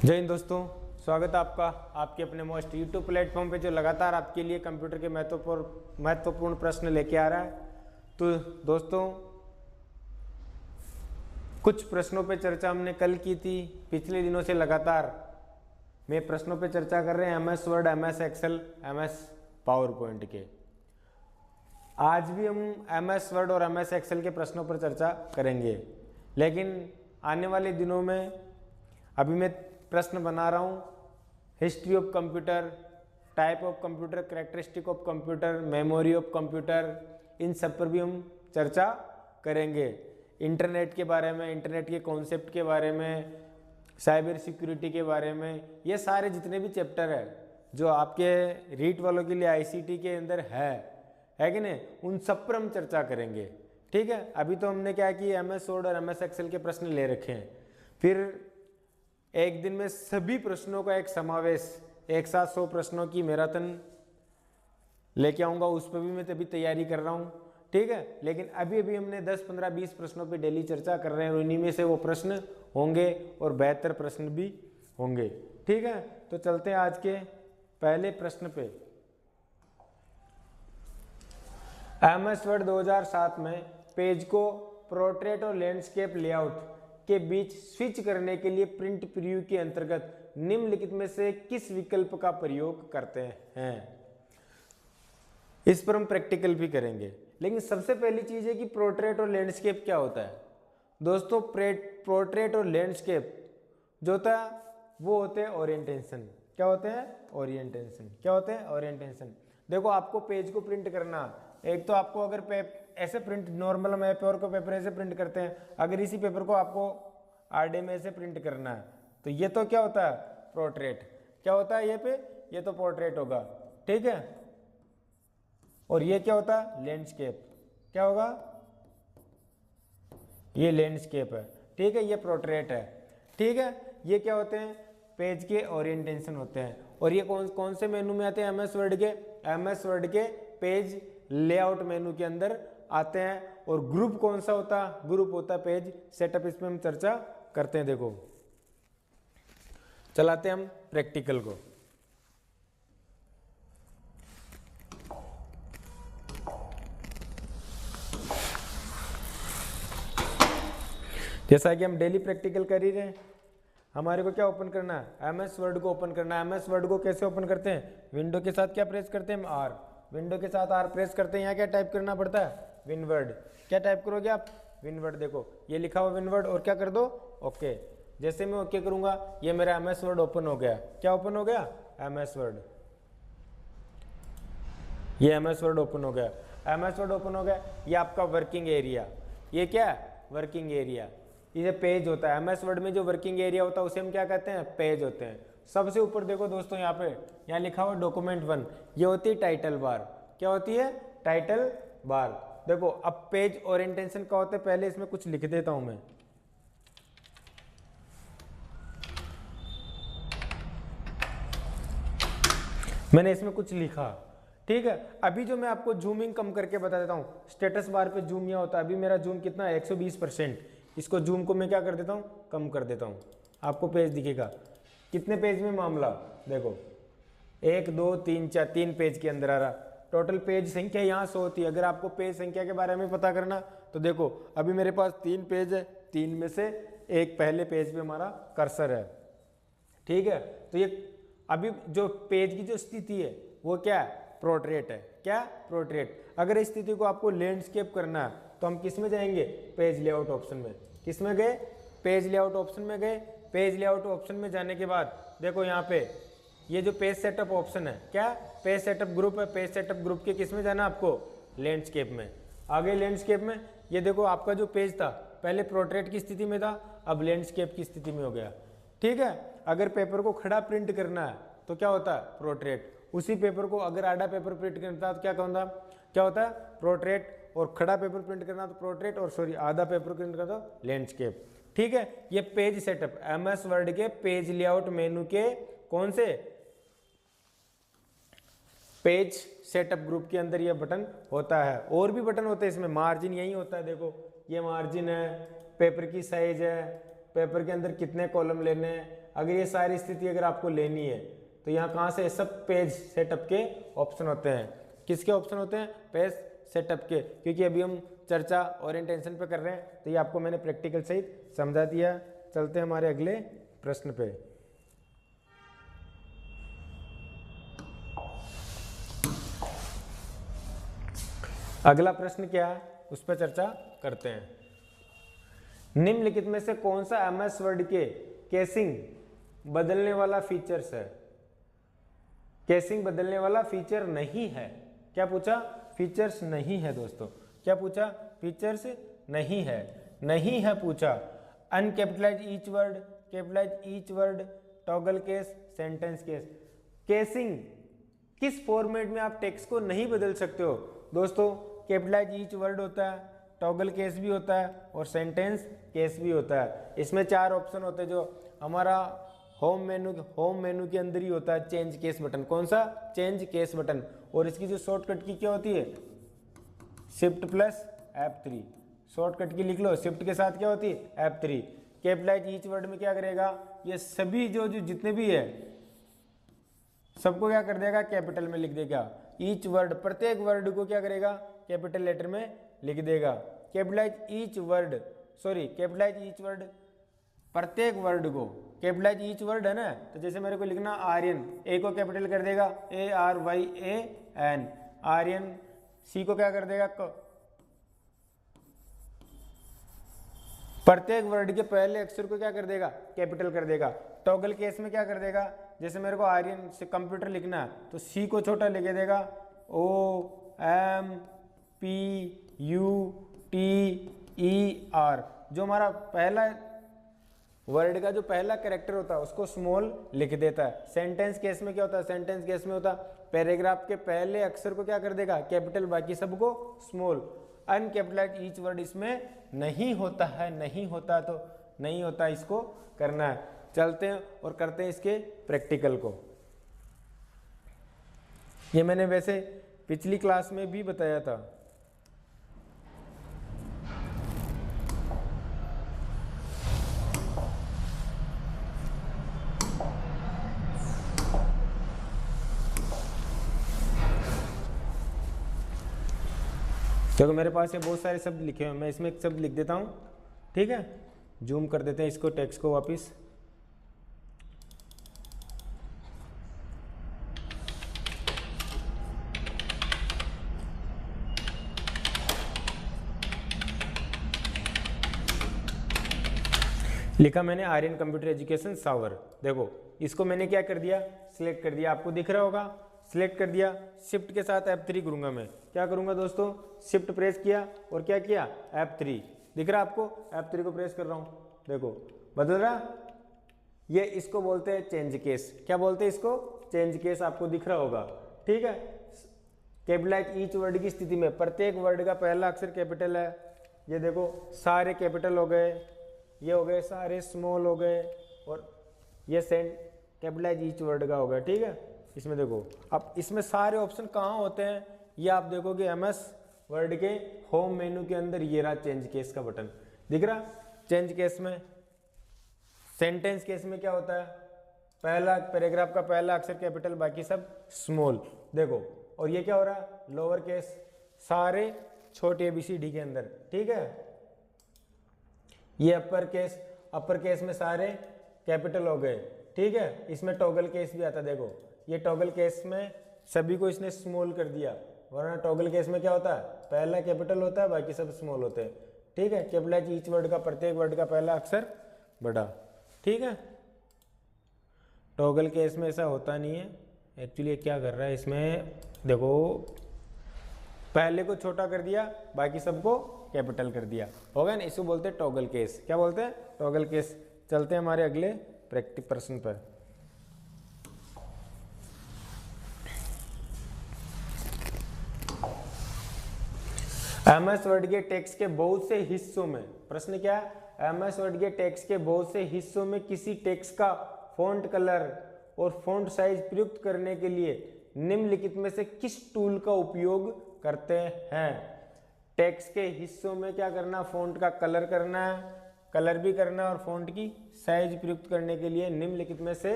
जय हिंद दोस्तों, स्वागत है आपका आपके अपने मोस्ट यूट्यूब प्लेटफॉर्म पे जो लगातार आपके लिए कंप्यूटर के महत्वपूर्ण प्रश्न लेके आ रहा है। तो दोस्तों, कुछ प्रश्नों पे चर्चा हमने कल की थी। पिछले दिनों से लगातार मैं प्रश्नों पे चर्चा कर रहे हैं MS Word, MS Excel, MS PowerPoint के। आज भी हम MS वर्ड और MS एक्सेल के प्रश्नों पर चर्चा करेंगे, लेकिन आने वाले दिनों में अभी मैं प्रश्न बना रहा हूँ history of computer, type of computer, characteristic of computer, memory of computer, इन सब पर भी हम चर्चा करेंगे। इंटरनेट के बारे में, इंटरनेट के कॉन्सेप्ट के बारे में, साइबर सिक्योरिटी के बारे में, ये सारे जितने भी चैप्टर है जो आपके रीट वालों के लिए ICT के अंदर है कि नहीं, उन सब पर हम चर्चा करेंगे। ठीक है, अभी तो हमने क्या कि MS वर्ड और MS एक्सेल के प्रश्न ले रखे हैं। फिर एक दिन में सभी प्रश्नों का एक समावेश, एक साथ 100 प्रश्नों की मैराथन लेके आऊँगा, उस पर भी मैं तभी तैयारी कर रहा हूँ। ठीक है, लेकिन अभी हमने 10, 15, 20 प्रश्नों पे डेली चर्चा कर रहे हैं, उन्हीं में से वो प्रश्न होंगे और बेहतर प्रश्न भी होंगे। ठीक है, तो चलते हैं आज के पहले प्रश्न पे। MS वर्ड 2007 में पेज को पोर्ट्रेट और लैंडस्केप लेआउट के बीच स्विच करने के लिए प्रिंट प्रीव्यू के अंतर्गत निम्नलिखित में से किस विकल्प का प्रयोग करते हैं। इस पर हम प्रैक्टिकल भी करेंगे, लेकिन सबसे पहली चीज है कि पोर्ट्रेट और लैंडस्केप क्या होता है। दोस्तों, पोर्ट्रेट और लैंडस्केप जो होता है वो होते हैं ओरिएंटेशन। क्या होते हैं? ओरिएंटेशन। क्या होते हैं? ओरिएंटेशन। देखो, आपको पेज को प्रिंट करना, एक तो आपको अगर ऐसे प्रिंट, नॉर्मल हम पेपर को पेपर ऐसे प्रिंट करते हैं, अगर इसी पेपर को आपको RD में ऐसे प्रिंट करना है तो ये तो क्या होता है? पोर्ट्रेट। क्या होता है? ये तो पोर्ट्रेट होगा। ठीक है, और ये क्या होता है? लैंडस्केप। क्या होगा? ये लैंडस्केप है। ठीक है, ये पोर्ट्रेट है। ठीक है, ये क्या होते हैं? पेज के ओरिएंटेशन होते हैं। और ये कौन से मेनू में आते हैं? MS वर्ड के पेज लेआउट मेनू के अंदर आते हैं। और ग्रुप कौन सा होता है? ग्रुप होता है पेज सेटअप। इसमें हम चर्चा करते हैं। देखो, चलाते हैं हम प्रैक्टिकल को। जैसा कि हम डेली प्रैक्टिकल कर ही रहे हैं, हमारे को क्या ओपन करना है? MS वर्ड को ओपन करना है। MS वर्ड को कैसे ओपन करते हैं? विंडो के साथ क्या प्रेस करते हैं हम? R। विंडो के साथ R प्रेस करते हैं। यहाँ क्या टाइप करना पड़ता है? विनवर्ड। क्या टाइप करोगे आप? विनवर्ड। देखो, ये लिखा हुआ विनवर्ड, और क्या कर दो? ओके। जैसे मैं ओके करूंगा, ये मेरा MS वर्ड ओपन हो गया। क्या ओपन हो गया? MS word. ये MS वर्ड ओपन हो गया। MS वर्ड ओपन हो गया। ये आपका वर्किंग एरिया। ये क्या है? Working area. ये पेज होता है। MS वर्ड में जो वर्किंग एरिया होता है उसे हम क्या कहते हैं? पेज होते हैं। सबसे ऊपर देखो दोस्तों, यहाँ लिखा हुआ डॉक्यूमेंट 1, ये होती है टाइटल बार। क्या होती है? Title bar. देखो, अब पेज ओरिएंटेशन का होता है, पहले इसमें कुछ लिख देता हूं मैं। मैंने इसमें कुछ लिखा। ठीक है, अभी जो मैं आपको जूमिंग कम करके बता देता हूं, स्टेटस बार पे जूम यह होता है। अभी मेरा जूम कितना है? 120%। इसको जूम को मैं क्या कर देता हूं? कम कर देता हूं। आपको पेज दिखेगा। कितने पेज में मामला? देखो, 1, 2, 3, 4, 3 पेज के अंदर आ रहा। टोटल पेज संख्या यहाँ 100 होती है। अगर आपको पेज संख्या के बारे में पता करना तो देखो, अभी मेरे पास 3 पेज है, 3 में से एक पहले पेज पे हमारा कर्सर है। ठीक है, तो ये अभी जो पेज की जो स्थिति है वो क्या है? पोर्ट्रेट है। क्या? पोर्ट्रेट। अगर इस स्थिति को आपको लैंडस्केप करना है तो हम किस में जाएंगे? पेज लेआउट ऑप्शन में। किस में गए? पेज लेआउट ऑप्शन में गए। पेज लेआउट ऑप्शन में जाने के बाद देखो, यहाँ पे ये जो पेज सेटअप ऑप्शन है, क्या? पेज सेटअप ग्रुप है। पेज सेटअप ग्रुप के किस में जाना आपको? लैंडस्केप में। आगे लैंडस्केप में ये देखो, आपका जो पेज था पहले पोर्ट्रेट की स्थिति में था, अब लैंडस्केप की स्थिति में हो गया। ठीक है, अगर पेपर को खड़ा प्रिंट करना है तो क्या होता है? पोर्ट्रेट। उसी पेपर को अगर आधा पेपर प्रिंट करता है तो क्या होता है? पोर्ट्रेट। और खड़ा पेपर प्रिंट करना तो पोर्ट्रेट, और आधा पेपर प्रिंट करना तो लैंडस्केप। ठीक है, ये पेज सेटअप MS वर्ड के पेज लेआउट मेनू के कौन से? पेज सेटअप ग्रुप के अंदर ये बटन होता है। और भी बटन होते हैं इसमें। मार्जिन यही होता है। देखो, ये मार्जिन है, पेपर की साइज है, पेपर के अंदर कितने कॉलम लेने हैं, अगर ये सारी स्थिति अगर आपको लेनी है तो यहाँ कहाँ से सब पेज सेटअप के ऑप्शन होते हैं। किसके ऑप्शन होते हैं? पेज सेटअप के, क्योंकि अभी हम चर्चा ओरिएंटेशन पे कर रहे हैं तो ये आपको मैंने प्रैक्टिकल सहित समझा दिया। चलते हैं हमारे अगले प्रश्न पे। अगला प्रश्न क्या है उस पर चर्चा करते हैं। निम्नलिखित में से कौन सा एमएस वर्ड के केसिंग बदलने वाला फीचर्स है? केसिंग बदलने वाला फीचर नहीं है। क्या पूछा? फीचर्स नहीं है दोस्तों। क्या पूछा? फीचर्स नहीं है, नहीं है पूछा। Uncapitalize each word, capitalize each word, toggle case, sentence case. Casing किस फॉर्मेट में आप टेक्स्ट को नहीं बदल सकते हो दोस्तों? कैपिटलाइज ईच वर्ड होता है, टॉगल केस भी होता है और सेंटेंस केस भी होता है। इसमें 4 ऑप्शन होते हैं जो हमारा होम मेनू के अंदर ही होता है। चेंज केस बटन, कौन सा? Change case button. और इसकी जो शॉर्टकट की क्या होती है? Shift plus F3। शॉर्टकट की लिख लो, शिफ्ट के साथ क्या होती है? F3। कैपिटलाइज ईच वर्ड में क्या करेगा? ये सभी जो जितने भी है सबको क्या कर देगा? कैपिटल में लिख देगा। ईच वर्ड, प्रत्येक वर्ड को क्या करेगा? कैपिटल लेटर में लिख देगा। Capitalize each word, capitalize each word, प्रत्येक वर्ड को कैपिटलाइज ईच वर्ड है ना, तो जैसे मेरे को लिखना आर्यन, ए को कैपिटल कर देगा ARYAN, आर्यन। सी को क्या कर देगा? प्रत्येक वर्ड के पहले अक्षर को क्या कर देगा? कैपिटल कर देगा। टॉगल केस में क्या कर देगा? जैसे मेरे को आर्यन से कंप्यूटर लिखना है तो सी को छोटा लिख देगा OMPUTER। जो हमारा पहला वर्ड का जो पहला कैरेक्टर होता है उसको स्मॉल लिख देता है। सेंटेंस केस में क्या होता है? सेंटेंस केस में होता पैराग्राफ के पहले अक्षर को क्या कर देगा? कैपिटल, बाकी सबको स्मॉल। अनकैपिटलाइज ईच वर्ड इसमें नहीं होता है, नहीं होता तो नहीं होता, इसको करना है। चलते हैं और करते हैं इसके प्रैक्टिकल को। ये मैंने वैसे पिछली क्लास में भी बताया था। देखो मेरे पास ये बहुत सारे शब्द लिखे हुए हैं, मैं इसमें एक शब्द लिख देता हूँ, ठीक है? जूम कर देते हैं इसको, टेक्स्ट को वापस। लिखा मैंने आर्यन कंप्यूटर एजुकेशन सावर। देखो इसको मैंने क्या कर दिया? सिलेक्ट कर दिया। आपको दिख रहा होगा, सिलेक्ट कर दिया। शिफ्ट के साथ F3 करूंगा। मैं क्या करूंगा दोस्तों? शिफ्ट प्रेस किया और क्या किया? F3। दिख रहा आपको? F3 को प्रेस कर रहा हूं, देखो बदल रहा। ये इसको बोलते हैं चेंज केस। क्या बोलते हैं इसको? Change case. आपको दिख रहा होगा, ठीक है? कैपिटलाइज ईच वर्ड की स्थिति में प्रत्येक वर्ड का पहला अक्षर कैपिटल है। ये देखो सारे कैपिटल हो गए, ये हो गए सारे स्मॉल हो गए, और ये कैपिटलाइज ईच वर्ड का हो गया, ठीक है? इसमें देखो अब इसमें सारे ऑप्शन कहाँ होते हैं? ये आप देखोगे MS वर्ड के होम मेनू के अंदर, ये रहा चेंज केस का बटन, दिख रहा? चेंज केस में, सेंटेंस केस में क्या होता है? पहला पैराग्राफ का पहला अक्षर कैपिटल, बाकी सब स्मॉल, देखो। और ये क्या हो रहा है? लोअर केस, सारे छोटे ABCD के अंदर, ठीक है? ये अपर केस में सारे कैपिटल हो गए, ठीक है? इसमें टॉगल केस भी आता, देखो ये टॉगल केस में सभी को इसने स्मॉल कर दिया, वरना टॉगल केस में क्या होता है? पहला कैपिटल होता है, बाकी सब स्मॉल होते हैं, ठीक है? कैपिटलाइज ईच वर्ड का प्रत्येक वर्ड का पहला अक्षर बड़ा, ठीक है? टॉगल केस में ऐसा होता नहीं है। एक्चुअली क्या कर रहा है इसमें, देखो पहले को छोटा कर दिया, बाकी सबको कैपिटल कर दिया, होगा ना? इसको बोलते हैं टॉगल केस। क्या बोलते हैं? Toggle case. चलते हैं हमारे अगले प्रैक्टिस प्रश्न पर। MS वर्ड के टेक्स्ट के बहुत से हिस्सों में, प्रश्न क्या है? MS वर्ड के टेक्स्ट के बहुत से हिस्सों में किसी टेक्स्ट का फॉन्ट कलर और फॉन्ट साइज प्रयुक्त करने के लिए निम्नलिखित में से किस टूल का उपयोग करते हैं? टेक्स्ट के हिस्सों में क्या करना? फॉन्ट का कलर करना है, कलर भी करना और फॉन्ट की साइज प्रयुक्त करने के लिए निम्नलिखित में से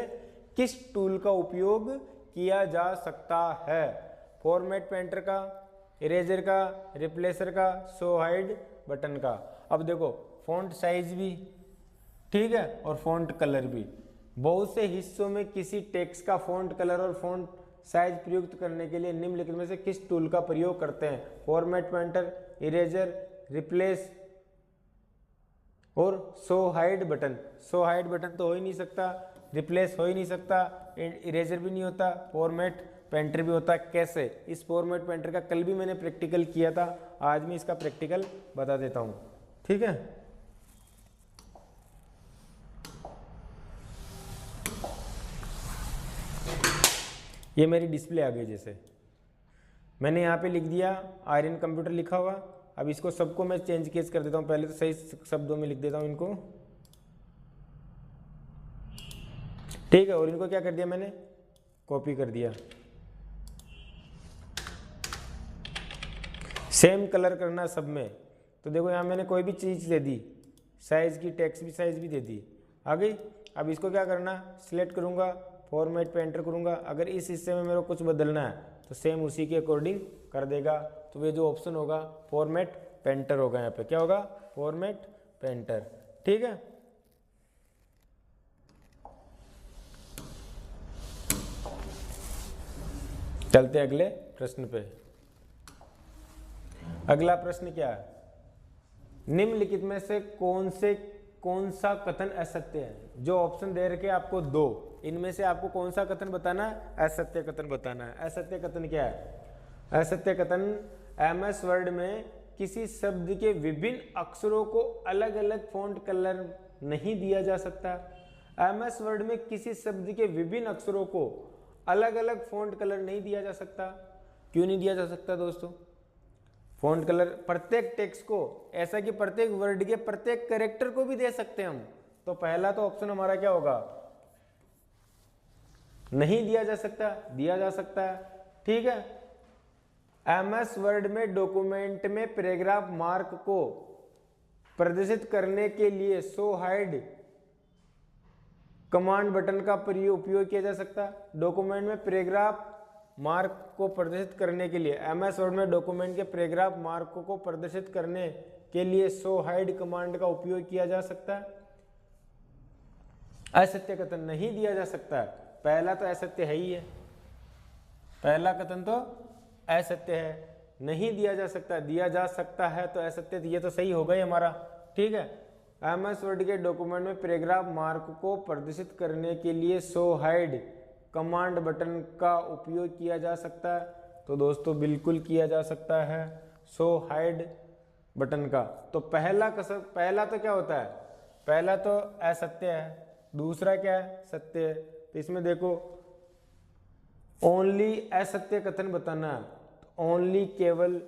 किस टूल का उपयोग किया जा सकता है? फॉर्मेट पेंटर का, इरेजर का, रिप्लेसर का, शो हाइड बटन का। अब देखो फॉन्ट साइज भी ठीक है और फॉन्ट कलर भी। बहुत से हिस्सों में किसी टेक्स्ट का फॉन्ट कलर और फॉन्ट साइज प्रयुक्त करने के लिए निम्नलिखित में से किस टूल का प्रयोग करते हैं? फॉर्मेट पेंटर, इरेजर, रिप्लेस और show hide button. Show hide button तो हो ही नहीं सकता, रिप्लेस हो ही नहीं सकता, इरेजर भी नहीं होता, फॉर्मेट पेंटर भी होता। कैसे? इस फॉर्मेट पेंटर का कल भी मैंने प्रैक्टिकल किया था, आज मैं इसका प्रैक्टिकल बता देता हूँ। ठीक है, ये मेरी डिस्प्ले आ गई। जैसे मैंने यहाँ पे लिख दिया आर्यन कंप्यूटर लिखा हुआ। अब इसको सबको मैं चेंज केस कर देता हूँ। पहले तो सही शब्दों में लिख देता हूँ इनको, ठीक है। और इनको क्या कर दिया मैंने? कॉपी कर दिया। सेम कलर करना सब में। तो देखो यहाँ मैंने कोई भी चीज़ दे दी, साइज की, टेक्स्ट भी साइज भी दे दी, आ गई। अब इसको क्या करना? सिलेक्ट करूँगा, फॉर्मेट पेंटर करूँगा। अगर इस हिस्से में मेरे को कुछ बदलना है तो सेम उसी के अकॉर्डिंग कर देगा। तो ये जो ऑप्शन होगा फॉर्मेट पेंटर होगा। यहाँ पे क्या होगा? Format painter. ठीक है, चलते अगले प्रश्न पे। अगला प्रश्न क्या है? निम्नलिखित में से कौन सा कथन असत्य है? जो ऑप्शन दे रखे आपको दो, इनमें से आपको कौन सा कथन बताना है? असत्य कथन बताना है। असत्य कथन क्या है? असत्य कथन एमएस वर्ड में किसी शब्द के विभिन्न अक्षरों को अलग अलग फॉन्ट कलर नहीं दिया जा सकता। एमएस वर्ड में किसी शब्द के विभिन्न अक्षरों को अलग अलग फॉन्ट कलर नहीं दिया जा सकता। क्यों नहीं दिया जा सकता दोस्तों? फॉन्ट कलर प्रत्येक टेक्स्ट को, ऐसा कि प्रत्येक वर्ड के प्रत्येक कैरेक्टर को भी दे सकते हैं हम। तो पहला तो ऑप्शन हमारा क्या होगा? नहीं दिया जा सकता। दिया जा सकता है, ठीक है। एमएस वर्ड में डॉक्यूमेंट में पैराग्राफ मार्क को प्रदर्शित करने के लिए शो हाइड कमांड बटन का उपयोग किया जा सकता है। डॉक्यूमेंट में पैराग्राफ मार्क को प्रदर्शित करने के लिए, एमएस वर्ड में डॉक्यूमेंट के पैराग्राफ मार्क को प्रदर्शित करने के लिए शो हाइड कमांड का उपयोग किया जा सकता है। असत्य कथन नहीं दिया जा सकता है। पहला तो असत्य है ही है, पहला कथन तो असत्य है, नहीं दिया जा सकता। दिया जा सकता है तो असत्य, ये तो सही होगा ही हमारा, ठीक है। एमएस वर्ड के डॉक्यूमेंट में पैराग्राफ मार्क को प्रदर्शित करने के लिए शो हाइड कमांड बटन का उपयोग किया जा सकता है। तो दोस्तों बिल्कुल किया जा सकता है शो हाइड बटन का। तो पहला तो क्या होता है? पहला तो असत्य है, दूसरा क्या है? सत्य है। तो इसमें देखो ओनली असत्य कथन बताना है, ओनली केवल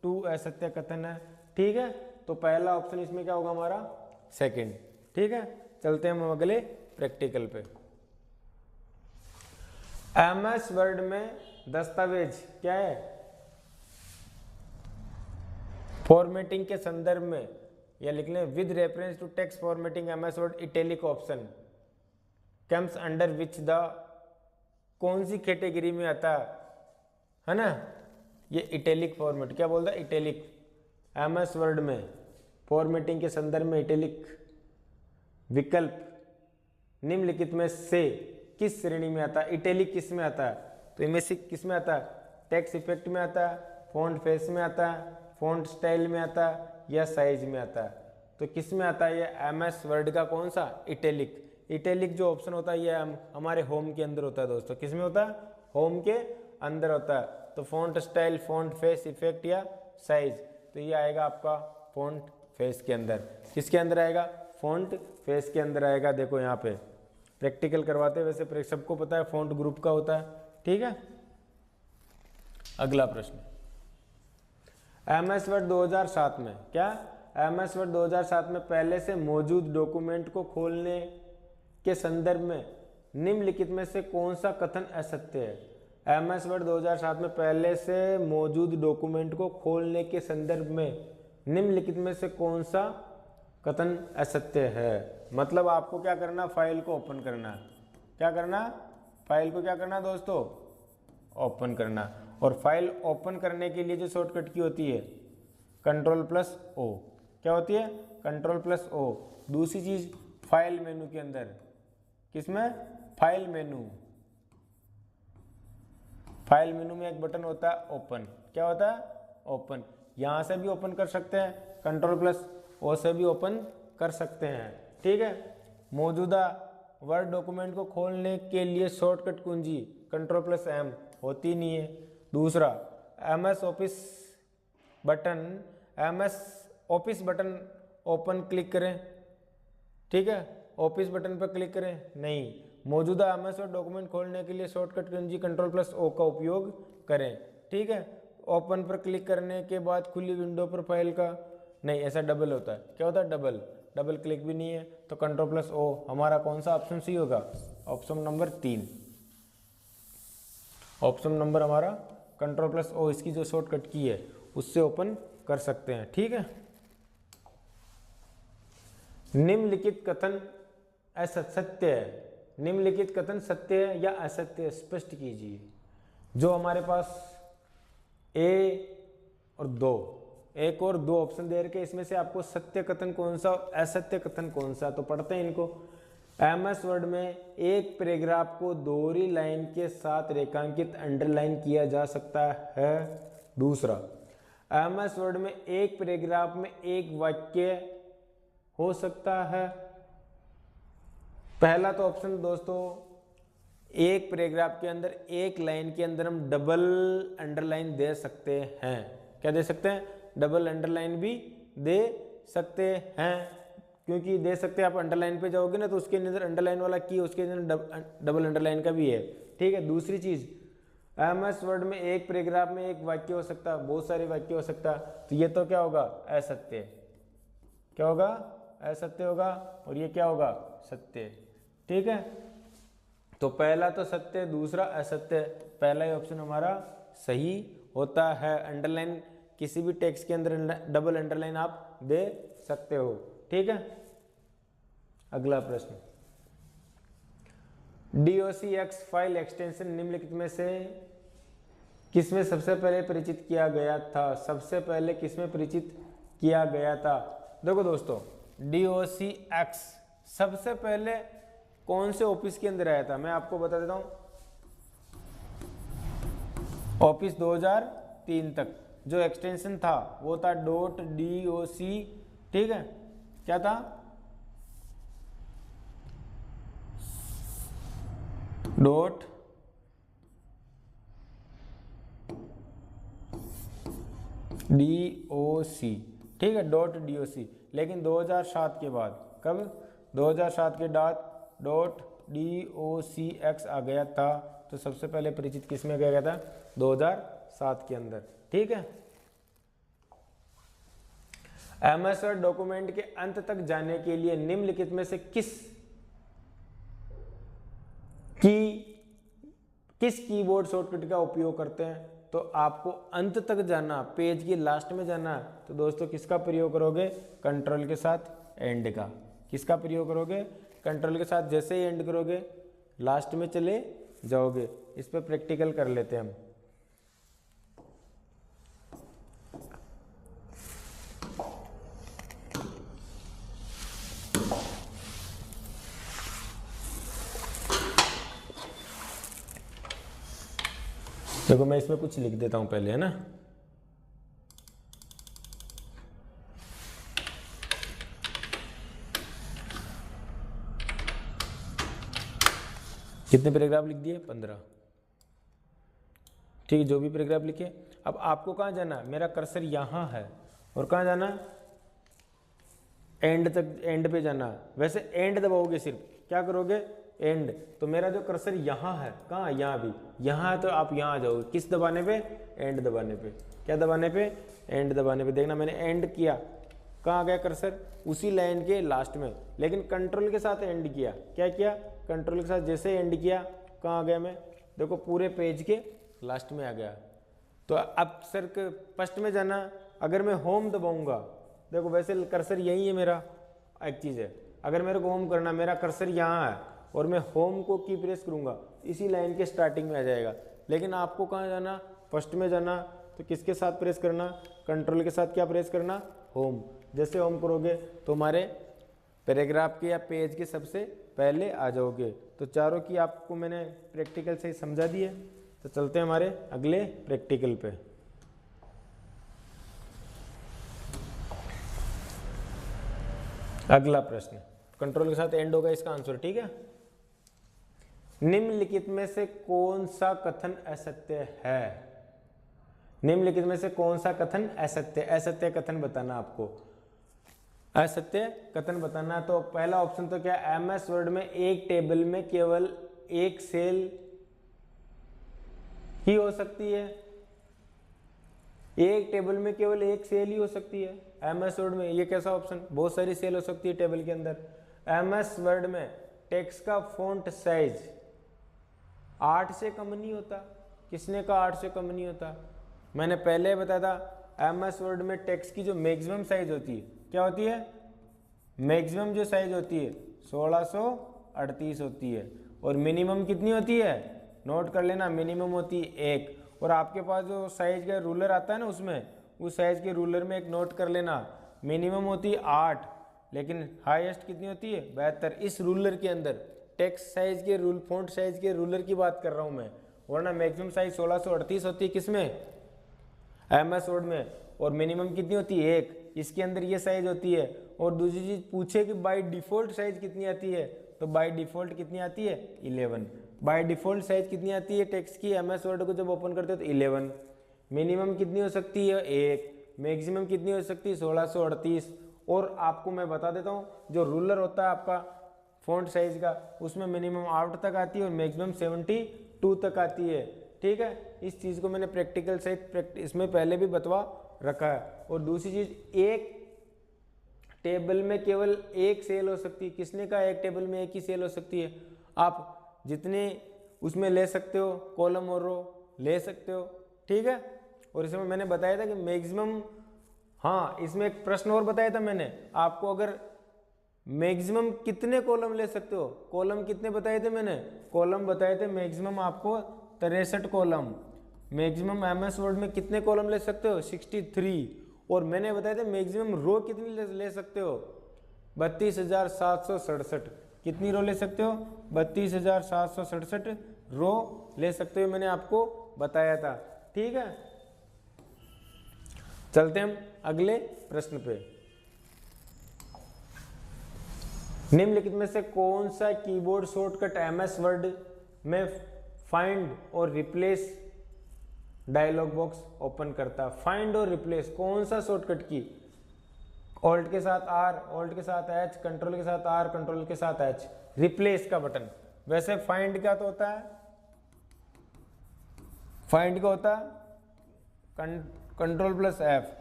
2 असत्य कथन है, ठीक है। तो पहला ऑप्शन इसमें क्या होगा हमारा? सेकंड, ठीक है। चलते हैं हम अगले प्रैक्टिकल पे। एमएस वर्ड में दस्तावेज क्या है? फॉर्मेटिंग के संदर्भ में, या लिख लें with reference to text formatting MS Word italic option comes under which the, कौन सी कैटेगरी में आता है ना? ये इटैलिक फॉर्मेट, क्या बोलता है? इटैलिक। एमएस वर्ड में फॉर्मेटिंग के संदर्भ में इटैलिक विकल्प निम्नलिखित में से किस श्रेणी में आता है? इटैलिक किस में आता है? तो इनमें से किस में आता है? टेक्स्ट इफेक्ट में आता है, फॉन्ट फेस में आता है, फॉन्ट स्टाइल में आता है, या साइज में आता है? तो किस में आता है ये एमएस वर्ड का? कौन सा? इटैलिक। इटैलिक जो ऑप्शन होता है ये हमारे होम के अंदर होता है दोस्तों। किस में होता है? होम के अंदर होता है। तो font style, font face, effect या साइज, तो ये आएगा आपका फॉन्ट फेस के अंदर। किसके अंदर आएगा? फॉन्ट फेस के अंदर आएगा। देखो यहाँ पे प्रैक्टिकल करवाते, वैसे सबको पता है फॉन्ट ग्रुप का होता है, ठीक है। अगला प्रश्न, एमएस वर्ड 2007 में क्या? एमएस वर्ड 2007 में पहले से मौजूद डॉक्यूमेंट को खोलने के संदर्भ में निम्नलिखित में से कौन सा कथन असत्य है? एमएस वर्ड 2007 में पहले से मौजूद डॉक्यूमेंट को खोलने के संदर्भ में निम्नलिखित में से कौन सा कथन असत्य है। मतलब आपको क्या करना, फाइल को ओपन करना। क्या करना, फाइल को क्या करना दोस्तों, ओपन करना। और फाइल ओपन करने के लिए जो शॉर्टकट की होती है Ctrl+O, क्या होती है, Ctrl+O। दूसरी चीज फाइल मेनू के अंदर, किसमें, फाइल मेनू, फाइल मेनू में एक बटन होता है ओपन। क्या होता है, ओपन। यहां से भी ओपन कर सकते हैं, Ctrl+O से भी ओपन कर सकते हैं। ठीक है। मौजूदा वर्ड डॉक्यूमेंट को खोलने के लिए शॉर्टकट कुंजी Ctrl+M होती नहीं है। दूसरा, MS office button open click करें। ठीक है, ऑफिस बटन पर क्लिक करें, नहीं। मौजूदा MS वर्ड डॉक्यूमेंट खोलने के लिए शॉर्टकट कुंजी Ctrl+O का उपयोग करें। ठीक है। ओपन पर क्लिक करने के बाद खुली विंडो पर फाइल का, नहीं, ऐसा डबल होता है। क्या होता है, डबल, डबल क्लिक भी नहीं है। तो Ctrl+O हमारा कौन सा ऑप्शन सी होगा, ऑप्शन नंबर 3। ऑप्शन नंबर हमारा Ctrl+O, इसकी जो शॉर्टकट की है उससे ओपन कर सकते हैं। ठीक है। निम्नलिखित कथन असत्य है। निम्नलिखित कथन सत्य है या असत्य है, स्पष्ट कीजिए। जो हमारे पास एक और दो ऑप्शन दे रखे, इसमें से आपको सत्य कथन कौन सा, असत्य कथन कौन सा, तो पढ़ते हैं इनको। MS वर्ड में एक पैराग्राफ को दोहरी लाइन के साथ रेखांकित अंडरलाइन किया जा सकता है। दूसरा, MS वर्ड में एक पैराग्राफ में एक वाक्य हो सकता है। पहला तो ऑप्शन दोस्तों, एक पैराग्राफ के अंदर एक लाइन के अंदर हम डबल अंडरलाइन दे सकते हैं। क्या दे सकते हैं, डबल अंडरलाइन भी दे सकते हैं। क्योंकि दे सकते हैं, आप अंडरलाइन पे जाओगे ना तो उसके अंदर अंडरलाइन वाला की, उसके अंदर डबल अंडरलाइन का भी है। ठीक है। दूसरी चीज, MS वर्ड में एक पैराग्राफ में एक वाक्य हो सकता है, बहुत सारे वाक्य हो सकता है। तो ये तो क्या होगा, असत्य। क्या होगा, असत्य होगा। और ये क्या होगा, सत्य। ठीक है। तो पहला तो सत्य, दूसरा असत्य। पहला ही ऑप्शन हमारा सही होता है। अंडरलाइन, किसी भी टेक्स्ट के अंदर डबल अंडरलाइन आप दे सकते हो। ठीक है। अगला प्रश्न, DOCX फाइल एक्सटेंशन निम्नलिखित में से किसमें सबसे पहले परिचित किया गया था। सबसे पहले किसमें परिचित किया गया था। देखो दोस्तों, DOCX सबसे पहले कौन से ऑफिस के अंदर आया था, मैं आपको बता देता हूं। ऑफिस 2003 तक जो एक्सटेंशन था वो था .doc। ठीक है। क्या था, .doc। ठीक है, .doc। लेकिन 2007 के बाद, कब, 2007 के बाद .docx आ गया था। तो सबसे पहले परिचित किस में गया था, 2007 के अंदर। ठीक है। MS वर्ड डॉक्यूमेंट के अंत तक जाने के लिए निम्नलिखित में से किस कीबोर्ड शॉर्टकट का उपयोग करते हैं। तो आपको अंत तक जाना, पेज की लास्ट में जाना, तो दोस्तों किसका प्रयोग करोगे, कंट्रोल के साथ एंड का। किसका प्रयोग करोगे, कंट्रोल के साथ। जैसे ही एंड करोगे लास्ट में चले जाओगे। इस पर प्रैक्टिकल कर लेते हैं हम। देखो मैं इसमें कुछ लिख देता हूं पहले, है ना। कितने पैराग्राफ लिख दिए, 15। ठीक है, जो भी पैराग्राफ लिखे। अब आपको कहाँ जाना, मेरा कर्सर यहाँ है और कहाँ जाना, एंड तक, एंड पे जाना। वैसे एंड दबाओगे सिर्फ, क्या करोगे, एंड। तो मेरा जो कर्सर यहाँ है, कहाँ, यहाँ भी, यहाँ है तो आप यहाँ आ जाओगे। किस दबाने पे, एंड दबाने पे। क्या दबाने पे, एंड दबाने पे। देखना मैंने एंड किया, कहाँ आ गया कर्सर, उसी लाइन के लास्ट में। लेकिन कंट्रोल के साथ एंड किया। क्या किया, कंट्रोल के साथ जैसे एंड किया, कहाँ आ गया मैं, देखो पूरे पेज के लास्ट में आ गया। तो अब सर फर्स्ट में जाना, अगर मैं होम दबाऊंगा, देखो वैसे कर्सर यही है मेरा, एक चीज़ है, अगर मेरे को होम करना, मेरा कर्सर यहाँ है और मैं होम को की प्रेस करूँगा, इसी लाइन के स्टार्टिंग में आ जाएगा। लेकिन आपको कहाँ जाना, फर्स्ट में जाना, तो किसके साथ प्रेस करना, कंट्रोल के साथ क्या प्रेस करना, होम। जैसे होम करोगे तो हमारे पैराग्राफ के या पेज के सबसे पहले आ जाओगे। तो चारों की आपको मैंने प्रैक्टिकल से ही समझा दी है। तो चलते हैं हमारे अगले प्रैक्टिकल पे। अगला प्रश्न कंट्रोल के साथ एंड होगा इसका आंसर, ठीक है। निम्नलिखित में से कौन सा कथन असत्य है? निम्नलिखित में से कौन सा कथन असत्य, असत्य कथन बताना आपको, असत्य कथन बताना। तो पहला ऑप्शन तो क्या, एमएस वर्ड में एक टेबल में केवल एक सेल ही हो सकती है। एक टेबल में केवल एक सेल ही हो सकती है एमएस वर्ड में, ये कैसा ऑप्शन, बहुत सारी सेल हो सकती है टेबल के अंदर। एमएस वर्ड में टेक्स्ट का फॉन्ट साइज 8 से कम नहीं होता। किसने कहा 8 से कम नहीं होता? मैंने पहले बताया था एमएस वर्ड में टेक्स्ट की जो मैक्सिमम साइज होती है, क्या होती है, मैक्सिमम जो साइज होती है 1638 होती है, और मिनिमम कितनी होती है, नोट कर लेना, मिनिमम होती है 1। और आपके पास जो साइज का रूलर आता है ना, उसमें उस साइज के रूलर में एक नोट कर लेना, मिनिमम होती है 8, लेकिन हाईएस्ट कितनी होती है 72। इस रूलर के अंदर टेक्स्ट साइज के फॉन्ट साइज के रूलर की बात कर रहा हूं मैं, वरना मैक्सिमम साइज 1638 होती है किसमें, एमएस वर्ड में, और मिनिमम कितनी होती है 1। इसके अंदर ये साइज होती है। और दूसरी चीज पूछे कि बाय डिफॉल्ट साइज कितनी आती है, तो बाय डिफॉल्ट कितनी आती है 11। बाय डिफॉल्ट साइज कितनी आती है टेक्स्ट की एमएस वर्ड को जब ओपन करते हो तो 11। मिनिमम कितनी हो सकती है 1, मैक्सिमम कितनी हो सकती है 1638। और आपको मैं बता देता हूँ, जो रूलर होता है आपका फॉन्ट साइज का, उसमें मिनिमम 8 तक आती है और मैक्सिमम 72 तक आती है, ठीक है। इस चीज़ को मैंने प्रैक्टिकल सहित इसमें पहले भी बतवा रखा है। और दूसरी चीज़, एक टेबल में केवल एक सेल हो सकती है। किसने कहा एक टेबल में एक ही सेल हो सकती है? आप जितने उसमें ले सकते हो, कॉलम और रो ले सकते हो, ठीक है। और इसमें मैंने बताया था कि मैक्सिमम, हाँ इसमें एक प्रश्न और बताया था मैंने आपको, अगर मैक्सिमम कितने कॉलम ले सकते हो, कॉलम कितने बताए थे मैंने, कॉलम बताए थे मैक्सिमम आपको 63 कॉलम। मैक्सिमम एमएस वर्ड में कितने कॉलम ले सकते हो 63। और मैंने बताया था मैक्सिमम रो कितनी ले सकते हो 32,767। कितनी रो ले सकते हो 32,767 रो ले सकते हो, मैंने आपको बताया था, ठीक है। चलते हम अगले प्रश्न पे। निम्नलिखित में से कौन सा कीबोर्ड शॉर्टकट एमएस वर्ड में फाइंड और रिप्लेस डायलॉग बॉक्स ओपन करता है? फाइंड और रिप्लेस कौन सा शॉर्टकट की, ऑल्ट के साथ आर, ऑल्ट के साथ एच, कंट्रोल के साथ आर, कंट्रोल के साथ एच, रिप्लेस का बटन। वैसे फाइंड क्या तो होता है, फाइंड का होता है कंट्रोल प्लस एफ,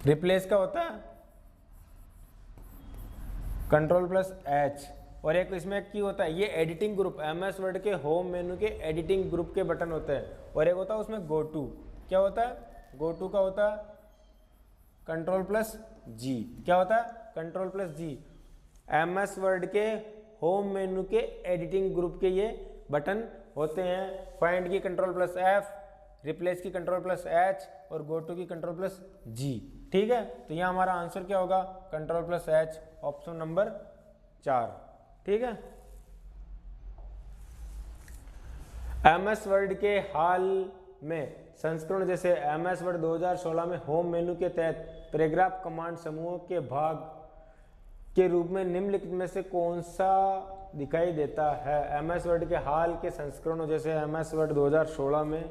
रिप्लेस का होता है कंट्रोल प्लस एच। और एक इसमें की होता है, ये एडिटिंग ग्रुप, एमएस वर्ड के होम मेनू के एडिटिंग ग्रुप के बटन होते हैं। और एक होता है उसमें गो टू, क्या होता है, गो टू का होता है कंट्रोल प्लस जी, क्या होता है कंट्रोल प्लस जी। एमएस वर्ड के होम मेनू के एडिटिंग ग्रुप के ये बटन होते हैं। फाइंड की कंट्रोल प्लस एफ, रिप्लेस की कंट्रोल प्लस एच, और गो टू की कंट्रोल प्लस जी, ठीक है। तो यहाँ हमारा आंसर क्या होगा, control plus H, option number 4, ठीक है। एमएस वर्ड के हाल में संस्करण, जैसे एमएस वर्ड 2016 में होम मेनू के तहत पैराग्राफ कमांड समूह के भाग के रूप में निम्नलिखित में से कौन सा दिखाई देता है? एमएस वर्ड के हाल के संस्करणों, जैसे एमएस वर्ड 2016 में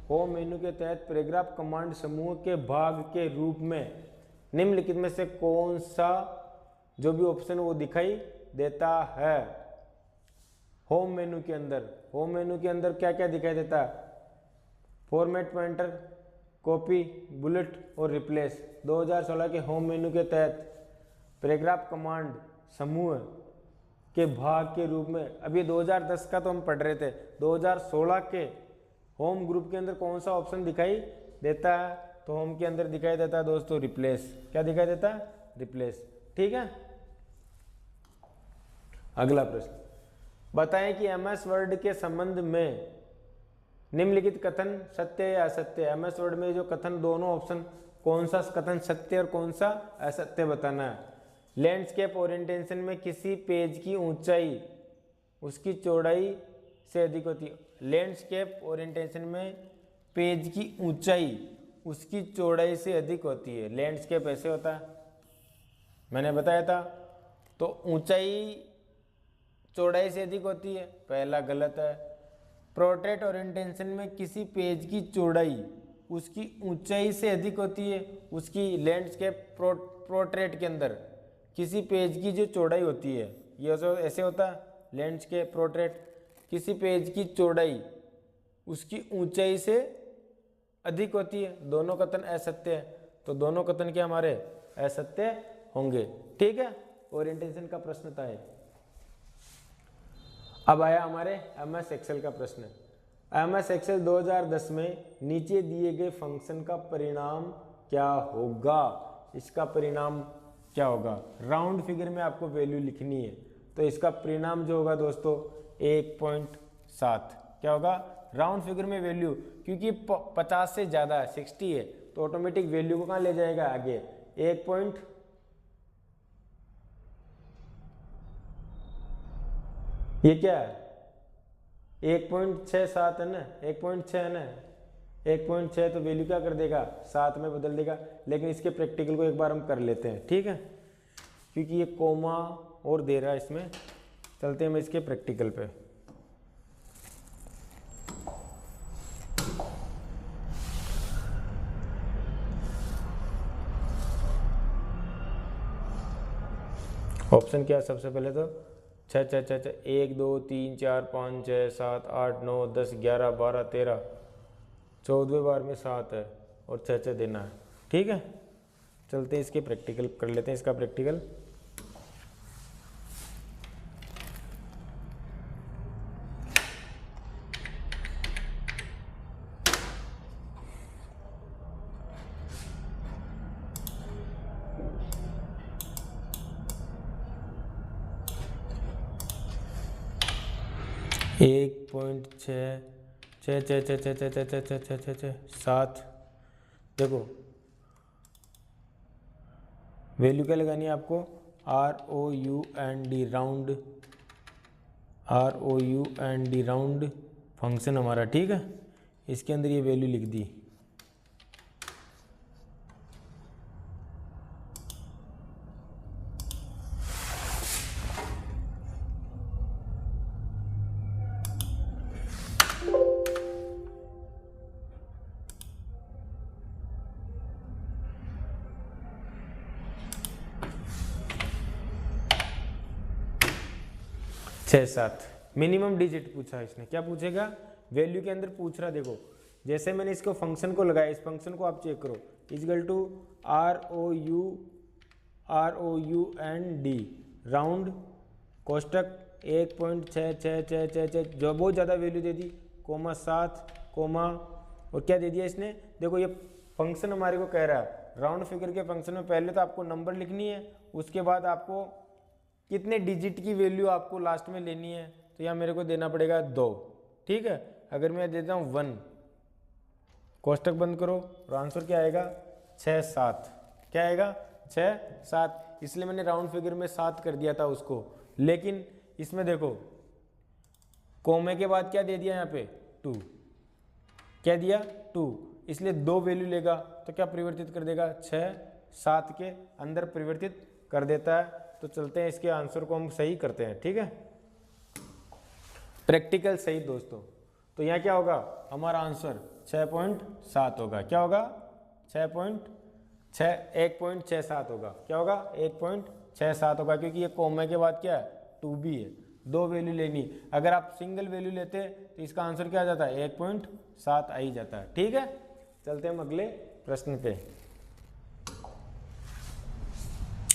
होम मेनू के तहत पैराग्राफ कमांड समूह के भाग के रूप में निम्नलिखित में से कौन सा जो भी ऑप्शन वो दिखाई देता है? होम मेनू के अंदर, होम मेनू के अंदर क्या क्या दिखाई देता है? फॉर्मेट पॉइंटर, कॉपी, बुलेट और रिप्लेस। 2016 के होम मेनू के तहत पैराग्राफ कमांड समूह के भाग के रूप में, अभी 2010 का तो हम पढ़ रहे थे, 2016 के होम ग्रुप के अंदर कौन सा ऑप्शन दिखाई देता है? तो होम के अंदर दिखाई देता है दोस्तों रिप्लेस। क्या दिखाई देता है? रिप्लेस। ठीक है, अगला प्रश्न, बताएं कि एमएस वर्ड के संबंध में निम्नलिखित कथन सत्य या असत्य है। एमएस वर्ड में जो कथन दोनों ऑप्शन, कौन सा कथन सत्य और कौन सा असत्य बताना है। लैंडस्केप ओरिएंटेशन में किसी पेज की ऊंचाई उसकी चौड़ाई से अधिक होती है। लैंडस्केप ओरिएंटेशन में पेज की ऊंचाई उसकी चौड़ाई से अधिक होती है। लैंडस्केप ऐसे होता है, मैंने बताया था। तो ऊंचाई चौड़ाई से अधिक होती है, पहला गलत है। पोर्ट्रेट ओरिएंटेशन में किसी पेज की चौड़ाई उसकी ऊंचाई से अधिक होती है। उसकी लैंडस्केप पोर्ट्रेट के अंदर किसी पेज की जो चौड़ाई होती है, ये ऐसे होता है। लैंडस्केप पोर्ट्रेट, किसी पेज की चौड़ाई उसकी ऊंचाई से अधिक होती है। दोनों कथन असत्य है, तो दोनों कथन के हमारे असत्य होंगे। ठीक है, ओरिएंटेशन का प्रश्न था ये। अब आया हमारे एमएस एक्सेल का प्रश्न। एमएस एक्सेल 2010 में नीचे दिए गए फंक्शन का परिणाम क्या होगा। इसका परिणाम क्या होगा, राउंड फिगर में आपको वैल्यू लिखनी है। तो इसका परिणाम जो होगा दोस्तों 1.7। क्या होगा, राउंड फिगर में वैल्यू, क्योंकि 50 से ज़्यादा है, 60 है, तो ऑटोमेटिक वैल्यू को कहाँ ले जाएगा आगे, 1. ये क्या है 1.67 है ना, 1.6 है ना, 1.6, तो वैल्यू क्या कर देगा 7 में बदल देगा। लेकिन इसके प्रैक्टिकल को एक बार हम कर लेते हैं। ठीक है, क्योंकि ये कोमा और दे रहा है इसमें, चलते हैं हम इसके प्रैक्टिकल पे। ऑप्शन क्या है, सबसे पहले तो 6 6 6 6 1 2 3 4 5 6 7 8 9 10 11 12 13, 14वें बार में 7 है और 6 6 देना है। ठीक है, चलते हैं इसके प्रैक्टिकल कर लेते हैं। इसका प्रैक्टिकल एक 7। देखो वैल्यू क्या लगानी है आपको, ROUND, round, ROUND round function हमारा। ठीक है, इसके अंदर ये वैल्यू लिख दी। छः सात मिनिमम डिजिट पूछा इसने। क्या पूछेगा, वैल्यू के अंदर पूछ रहा। देखो जैसे मैंने इसको फंक्शन को लगाया, इस फंक्शन को आप चेक करो, इजगल टू ROUND राउंड कोष्टक 1.6666, जो बहुत ज़्यादा वैल्यू दे दी, कोमा 7 कोमा, और क्या दे दिया इसने। देखो ये फंक्शन हमारे को कह रहा है राउंड फिगर के फंक्शन में पहले तो आपको नंबर लिखनी है, उसके बाद आपको कितने डिजिट की वैल्यू आपको लास्ट में लेनी है। तो यहाँ मेरे को देना पड़ेगा 2। ठीक है, अगर मैं देता हूँ 1, कोष्टक बंद करो, और आंसर क्या आएगा 6 7। क्या आएगा 6 7, इसलिए मैंने राउंड फिगर में 7 कर दिया था उसको। लेकिन इसमें देखो कोमे के बाद क्या दे दिया यहाँ पे 2, क्या दिया 2, इसलिए 2 वैल्यू लेगा तो क्या परिवर्तित कर देगा 6 7 के अंदर परिवर्तित कर देता है। तो चलते हैं इसके आंसर को हम सही करते हैं। ठीक है, प्रैक्टिकल सही दोस्तों। तो यहाँ क्या होगा, हमारा आंसर 6.7 होगा। क्या होगा 1.67 होगा। क्या होगा 1.67 होगा, क्योंकि ये कोमे के बाद क्या है 2 भी है, 2 वैल्यू लेनी। अगर आप सिंगल वैल्यू लेते तो इसका आंसर क्या आ जाता है 1.7 आ ही जाता है। ठीक है, चलते हैं हम अगले प्रश्न पे।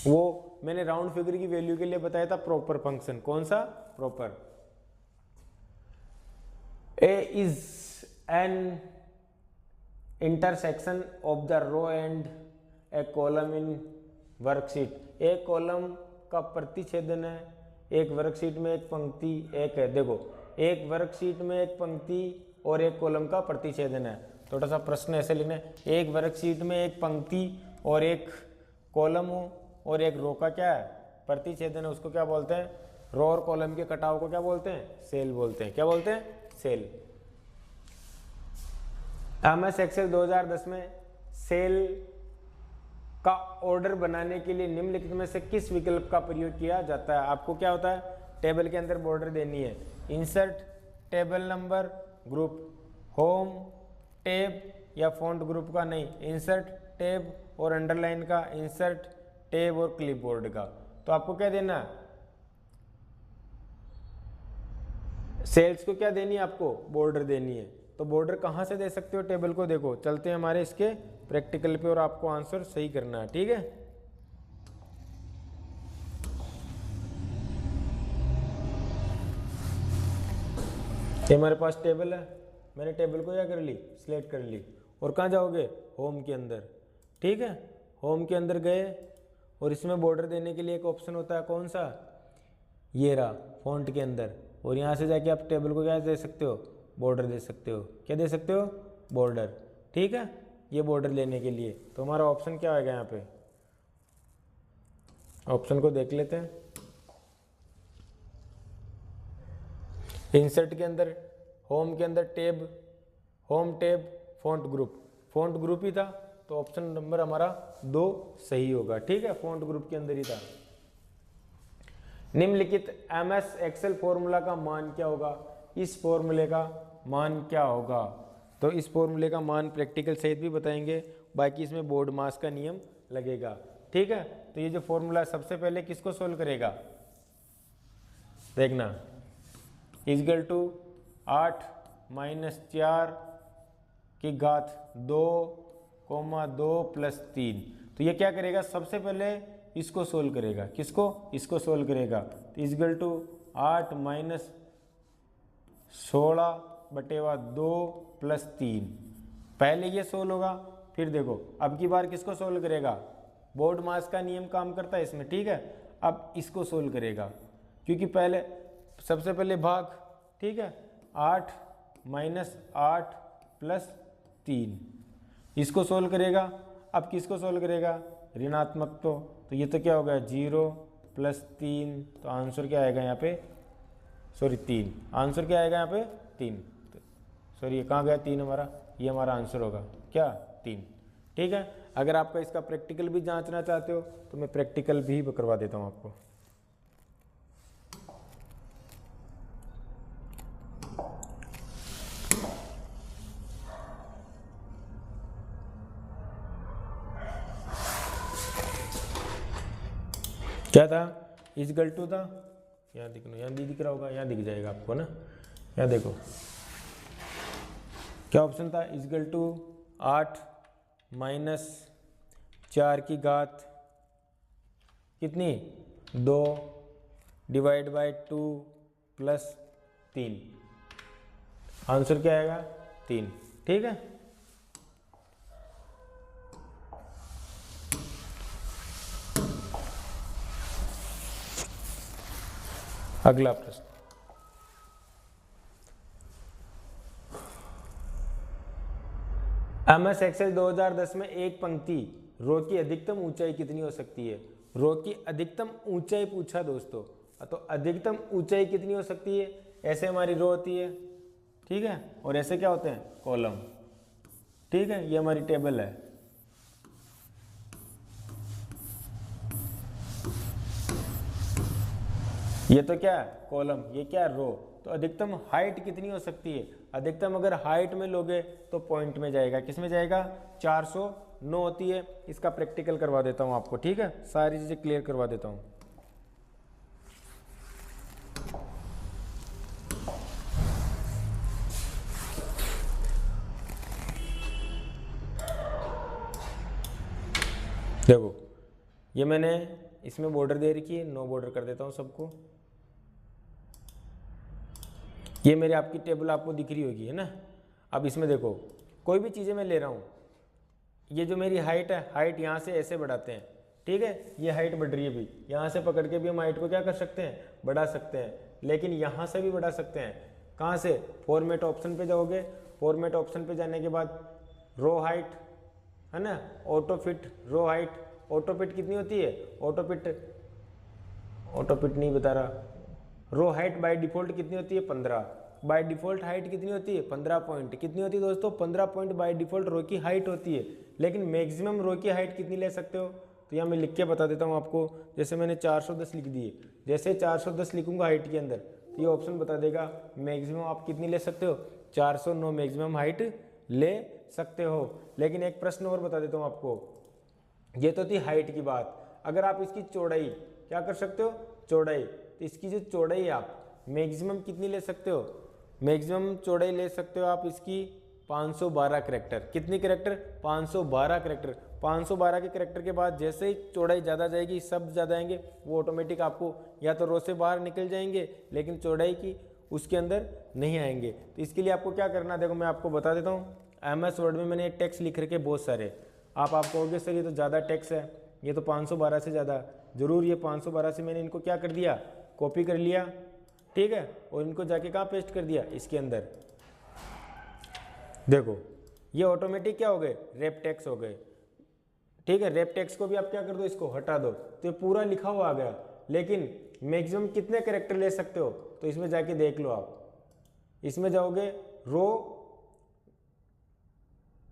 वो मैंने राउंड फिगर की वैल्यू के लिए बताया था प्रॉपर फंक्शन, कौन सा proper. A is an intersection of the row and a column in worksheet, एक कॉलम का प्रतिच्छेदन है, एक वर्कशीट में एक पंक्ति एक है। देखो एक वर्कशीट में एक पंक्ति और एक कॉलम का प्रतिच्छेदन है। थोड़ा सा प्रश्न ऐसे लिखना है, एक वर्कशीट में एक पंक्ति और एक कॉलम हो और एक रो का क्या है प्रतिच्छेदन है, उसको क्या बोलते हैं? रो और कॉलम के कटाव को क्या बोलते हैं? सेल बोलते हैं। क्या बोलते हैं? सेल। MS एक्सेल 2010 में सेल का ऑर्डर बनाने के लिए निम्नलिखित में से किस विकल्प का प्रयोग किया जाता है? आपको क्या होता है? टेबल के अंदर बॉर्डर देनी है, insert table number group, home tab या फॉन्ट ग्रुप का नहीं, इंसर्ट टेब और अंडरलाइन का, इंसर्ट टेब और क्लिपबोर्ड का। तो आपको क्या देना है? सेल्स को क्या देनी है? आपको बॉर्डर देनी है। तो बॉर्डर कहाँ से दे सकते हो टेबल को? देखो चलते हैं हमारे इसके प्रैक्टिकल पे और आपको आंसर सही करना है, ठीक है। ये हमारे पास टेबल है, मैंने टेबल को क्या कर ली? सिलेक्ट कर ली। और कहाँ जाओगे? होम के अंदर, ठीक है। होम के अंदर गए और इसमें बॉर्डर देने के लिए एक ऑप्शन होता है, कौन सा? ये रहा, फॉन्ट के अंदर। और यहाँ से जाके आप टेबल को क्या दे सकते हो? बॉर्डर दे सकते हो। क्या दे सकते हो? बॉर्डर, ठीक है। ये बॉर्डर लेने के लिए तो हमारा ऑप्शन क्या आएगा? यहाँ पे ऑप्शन को देख लेते हैं। इंसर्ट के अंदर, होम के अंदर टेब, होम टेब, फॉन्ट ग्रुप, फॉन्ट ग्रुप ही था तो ऑप्शन नंबर हमारा 2 सही होगा, ठीक है। फॉन्ट ग्रुप के अंदर ही था। निम्नलिखित MS एक्सेल फॉर्मूला का मान क्या होगा? इस फॉर्मूले का मान क्या होगा? तो इस फॉर्मूले का मान प्रैक्टिकल सहित भी बताएंगे, बाकी इसमें बोर्ड मास का नियम लगेगा, ठीक है। तो ये जो फॉर्मूला सबसे पहले किसको सोल्व करेगा? देखना, इजगल टू 8 - 4 की घात 2, 2 + 3। तो ये क्या करेगा? सबसे पहले इसको सोल्व करेगा। किसको? इसको सोल्व करेगा। तो इजगल टू 8 - 16/2 + 3। पहले ये सोल्व होगा, फिर देखो अब की बार किसको सोल्व करेगा? बोर्ड मास का नियम काम करता है इसमें, ठीक है। अब इसको सोल्व करेगा क्योंकि पहले सबसे पहले भाग, ठीक है। 8 - 8 + 3 इसको सोल्व करेगा। अब किसको सोल्व करेगा? ऋणात्मक तो ये तो क्या होगा? 0 + 3। तो आंसर क्या आएगा यहाँ पे? सॉरी 3। आंसर क्या आएगा यहाँ पे? 3। सॉरी ये कहाँ गया 3 हमारा? ये हमारा आंसर होगा क्या? 3, ठीक है। अगर आपका इसका प्रैक्टिकल भी जांचना चाहते हो तो मैं प्रैक्टिकल भी करवा देता हूँ आपको। क्या था? इजगल टू था, यहाँ दिखना, यहाँ दिख रहा होगा, यहाँ दिख जाएगा आपको ना। यहाँ देखो क्या ऑप्शन था? इजगल टू 8 - 4 की घात कितनी? 2 / 2 + 3। आंसर क्या आएगा? 3, ठीक है। अगला प्रश्न, MS एक्सेल 2010 में एक पंक्ति रो की अधिकतम ऊंचाई कितनी हो सकती है? रो की अधिकतम ऊंचाई पूछा दोस्तों, तो अधिकतम ऊंचाई कितनी हो सकती है? ऐसे हमारी रो होती है, ठीक है, और ऐसे क्या होते हैं? कॉलम, ठीक है। ये हमारी टेबल है, ये तो क्या है? कॉलम, ये क्या है? रो। तो अधिकतम हाइट कितनी हो सकती है? अधिकतम अगर हाइट में लोगे तो पॉइंट में जाएगा। किस में जाएगा? 409 होती है। इसका प्रैक्टिकल करवा देता हूँ आपको, ठीक है। सारी चीजें क्लियर करवा देता हूँ। देखो ये मैंने इसमें बॉर्डर दे रखी है, नो बॉर्डर कर देता हूँ सबको। ये मेरी आपकी टेबल आपको दिख रही होगी, है ना। अब इसमें देखो कोई भी चीज़ें मैं ले रहा हूँ, ये जो मेरी हाइट है, हाइट यहाँ से ऐसे बढ़ाते हैं, ठीक है, ये हाइट बढ़ रही है भाई, यहाँ से पकड़ के भी हम हाइट को क्या कर सकते हैं, बढ़ा सकते हैं, लेकिन यहाँ से भी बढ़ा सकते हैं। कहाँ से, फॉर्मेट ऑप्शन पे जाओगे, फॉर्मेट ऑप्शन पे जाने के बाद रो हाइट है ना, auto fit row height, auto fit कितनी होती है, ऑटो फिट नहीं बता रहा, रो हाइट बाय डिफॉल्ट कितनी होती है 15, बाय डिफॉल्ट हाइट कितनी होती है 15 पॉइंट, कितनी होती है दोस्तों 15 पॉइंट बाय डिफॉल्ट रो की हाइट होती है। लेकिन मैक्सिमम रो की हाइट कितनी ले सकते हो, तो यहाँ मैं लिख के बता देता हूँ आपको। जैसे मैंने 410 लिख दिए, जैसे 410 लिखूंगा हाइट के अंदर, तो ये ऑप्शन बता देगा मैक्सिमम आप कितनी ले सकते हो, 409 मैक्सिमम हाइट ले सकते हो। लेकिन एक प्रश्न और बता देता हूँ आपको, ये तो थी हाइट की बात। अगर आप इसकी चौड़ाई क्या कर सकते हो, चौड़ाई, तो इसकी जो चौड़ाई आप मैक्सिमम कितनी ले सकते हो, मैक्सिमम चौड़ाई ले सकते हो आप इसकी 512 कैरेक्टर, कितनी कैरेक्टर 512 कैरेक्टर। 512 के कैरेक्टर के बाद जैसे ही चौड़ाई ज़्यादा जाएगी, सब ज़्यादा आएंगे, वो ऑटोमेटिक आपको या तो रो से बाहर निकल जाएंगे, लेकिन चौड़ाई की उसके अंदर नहीं आएंगे। तो इसके लिए आपको क्या करना है, देखो मैं आपको बता देता हूँ। MS वर्ड में मैंने टेक्स्ट लिख रखे बहुत सारे, आप कहोगे सर ये तो ज़्यादा टेक्स्ट है, ये तो 512 से ज़्यादा, जरूर ये 512 से मैंने इनको क्या कर दिया, कॉपी कर लिया, ठीक है, और इनको जाके कहाँ पेस्ट कर दिया, इसके अंदर। देखो ये ऑटोमेटिक क्या हो गए, रैप टेक्स्ट हो गए, ठीक है। रैप टेक्स्ट को भी आप क्या कर दो, इसको हटा दो, तो ये पूरा लिखा हुआ आ गया। लेकिन मैक्सिमम कितने कैरेक्टर ले सकते हो, तो इसमें जाके देख लो आप, इसमें जाओगे रो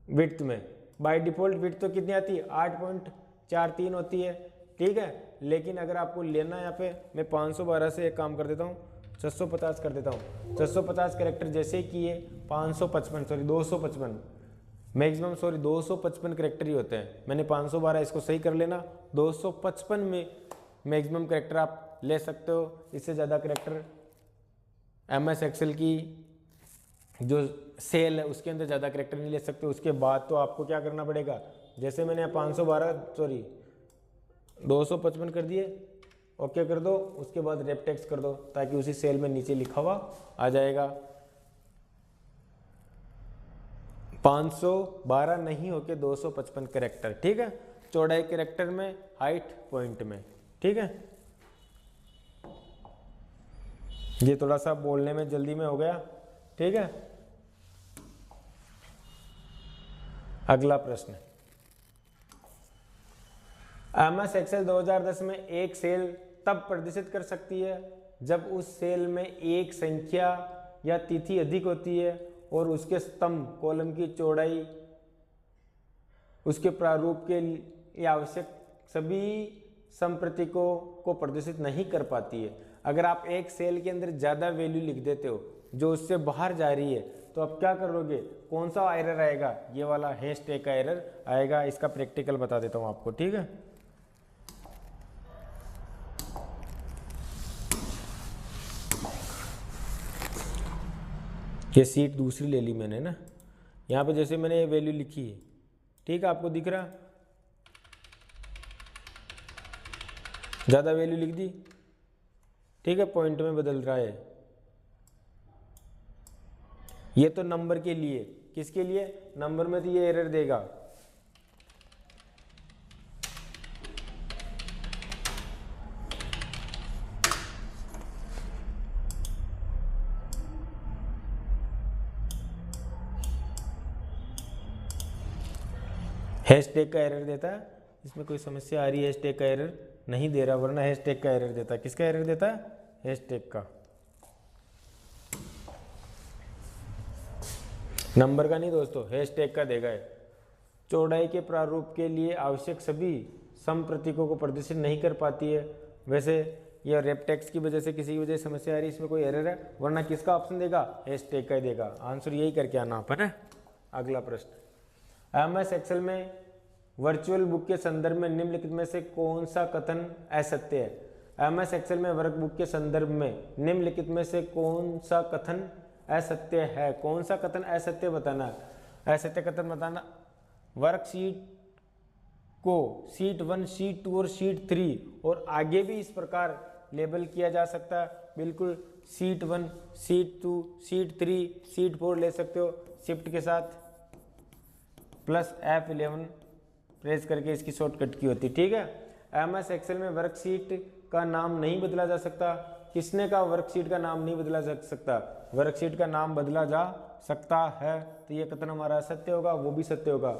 विड्थ में, बाय डिफॉल्ट विड्थ तो कितनी आती है 8.43 होती है, ठीक है। लेकिन अगर आपको लेना है यहाँ पे, मैं 512 से एक काम कर देता हूँ, 650 कर देता हूँ। 650 कैरेक्टर जैसे किए 255 मैक्सिमम 255 कैरेक्टर ही होते हैं। मैंने 512 इसको सही कर लेना, 255 में मैक्सिमम कैरेक्टर आप ले सकते हो। इससे ज़्यादा कैरेक्टर MS एक्सेल की जो सेल है उसके अंदर ज़्यादा कैरेक्टर नहीं ले सकते। उसके बाद तो आपको क्या करना पड़ेगा, जैसे मैंने 255 कर दिए, ओके कर दो, उसके बाद रैप टेक्स्ट कर दो, ताकि उसी सेल में नीचे लिखा हुआ आ जाएगा। 512 नहीं होके 255 कैरेक्टर, ठीक है, चौड़ाई कैरेक्टर में, हाइट पॉइंट में, ठीक है। ये थोड़ा सा बोलने में जल्दी में हो गया, ठीक है। अगला प्रश्न, MS एक्सेल 2010 में एक सेल तब प्रदर्शित कर सकती है जब उस सेल में एक संख्या या तिथि अधिक होती है और उसके स्तंभ कॉलम की चौड़ाई उसके प्रारूप के लिए आवश्यक सभी संप्रतीकों को प्रदर्शित नहीं कर पाती है। अगर आप एक सेल के अंदर ज़्यादा वैल्यू लिख देते हो जो उससे बाहर जा रही है, तो आप क्या करोगे, कौन सा एरर आएगा, ये वाला हैशटैग का एरर आएगा। इसका प्रैक्टिकल बता देता हूँ आपको, ठीक है। ये सीट दूसरी ले ली मैंने ना, यहाँ पे जैसे मैंने ये वैल्यू लिखी है, ठीक है, आपको दिख रहा, ज़्यादा वैल्यू लिख दी, ठीक है, पॉइंट में बदल रहा है। ये तो नंबर के लिए, किसके लिए, नंबर में तो ये एरर देगा। हैशटैग का एरर देता है, इसमें कोई समस्या आ रही है, हैशटैग का एरर नहीं दे रहा, वरना हैशटैग का एरर देता है। किसका एरर देता है, हैशटैग का, नंबर का नहीं दोस्तों, हैशटैग का देगा। चौड़ाई के प्रारूप के लिए आवश्यक सभी संप्रतीकों को प्रदर्शित नहीं कर पाती है। वैसे यह रैप टेक्स्ट की वजह से, किसी की वजह से समस्या आ रही है, इसमें कोई एरर है, वरना किसका ऑप्शन देगा, हैशटैग का ही देगा। आंसर यही करके आना पर है। अगला प्रश्न, MS एक्सेल में वर्चुअल बुक के संदर्भ में निम्नलिखित में से कौन सा कथन असत्य है। MS एक्सेल में वर्कबुक के संदर्भ में निम्नलिखित में से कौन सा कथन असत्य है। कौन सा कथन असत्य बताना, असत्य कथन बताना। वर्कशीट को शीट 1, शीट 2 और शीट 3 और आगे भी इस प्रकार लेबल किया जा सकता है। बिल्कुल शीट 1, शीट 2, शीट 3, शीट 4 ले सकते हो। शिफ्ट के साथ प्लस F11 प्रेस करके इसकी शॉर्टकट की होती है, ठीक है। MS एक्सेल में वर्कशीट का नाम नहीं बदला जा सकता। किसने कहा वर्कशीट का नाम नहीं बदला जा सकता? वर्कशीट का नाम बदला जा सकता है, तो ये कथन हमारा सत्य होगा, वो भी सत्य होगा।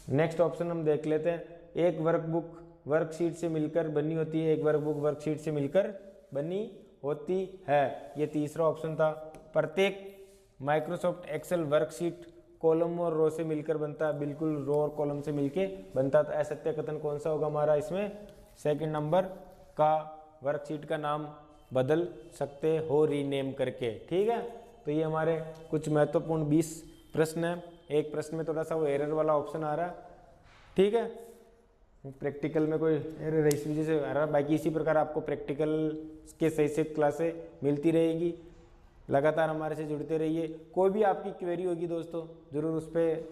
नेक्स्ट ऑप्शन हम देख लेते हैं, एक वर्कबुक वर्कशीट से मिलकर बनी होती है, एक वर्कबुक वर्कशीट से मिलकर बनी होती है, ये तीसरा ऑप्शन था। प्रत्येक माइक्रोसॉफ्ट एक्सेल वर्कशीट कॉलम और रो से मिलकर बनता है, बिल्कुल रो और कॉलम से मिलके बनता। तो असत्य कथन कौन सा होगा हमारा इसमें? सेकंड नंबर का, वर्कशीट का नाम बदल सकते हो रीनेम करके। ठीक है, तो ये हमारे कुछ महत्वपूर्ण 20 प्रश्न हैं। एक प्रश्न में थोड़ा सा वो एरर वाला ऑप्शन आ रहा है, ठीक है, प्रैक्टिकल में कोई एरर है इस वजह से आ रहा है। बाकी इसी प्रकार आपको प्रैक्टिकल के सही से क्लासें मिलती रहेगी, लगातार हमारे से जुड़ते रहिए। कोई भी आपकी क्वेरी होगी दोस्तों, ज़रूर उस पर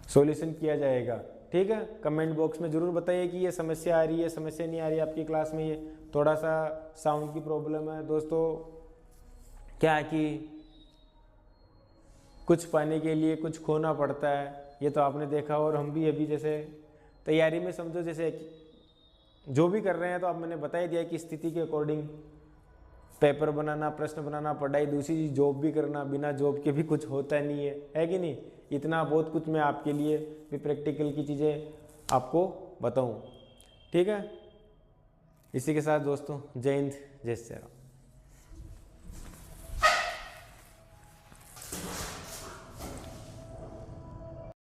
सॉल्यूशन किया जाएगा। ठीक है, कमेंट बॉक्स में ज़रूर बताइए कि ये समस्या आ रही है, समस्या नहीं आ रही है आपकी क्लास में, ये थोड़ा सा साउंड की प्रॉब्लम है दोस्तों। क्या है कि कुछ पाने के लिए कुछ खोना पड़ता है, ये तो आपने देखा। और हम भी अभी जैसे तैयारी में समझो, जैसे जो भी कर रहे हैं, तो आप मैंने बता ही दिया कि स्थिति के अकॉर्डिंग पेपर बनाना, प्रश्न बनाना, पढ़ाई, दूसरी जॉब भी करना, बिना जॉब के भी कुछ होता नहीं है कि नहीं? इतना बहुत कुछ मैं आपके लिए भी प्रैक्टिकल की चीज़ें आपको बताऊं। ठीक है, इसी के साथ दोस्तों जय हिंद, जय श्री राम।